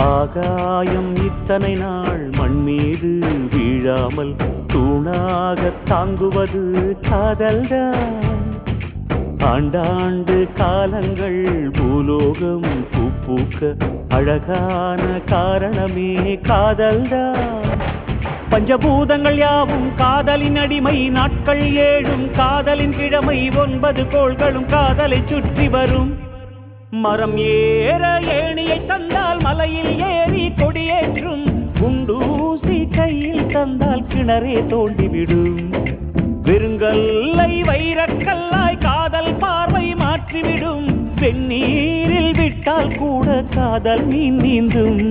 ஆகாயம் இத்தனை நாள் மண் மீது வீழாமல் தூணாக தாங்குவது காதல்தான். ஆண்டாண்டு காலங்கள் பூலோகம் பூக்க அழகான காரணமே காதல்தான். பஞ்சபூதங்கள் யாவும் காதலின் அடிமை, நாட்கள் 7 காதலின் கிழமை, 9 கோள்களும் காதலை சுற்றி வரும். மரம் ஏற ஏணியை தந்தால் மலையில் ஏறி கொடியேற்றும், குண்டூசி கையில் தந்தால் கிணறே தோண்டிவிடும். வெறுங்கல்லை வைரக்கல்லாய் காதல் பார்வை மாற்றிவிடும், வெந்நீரில் விட்டால் கூட காதல் மீன் நீந்தும்.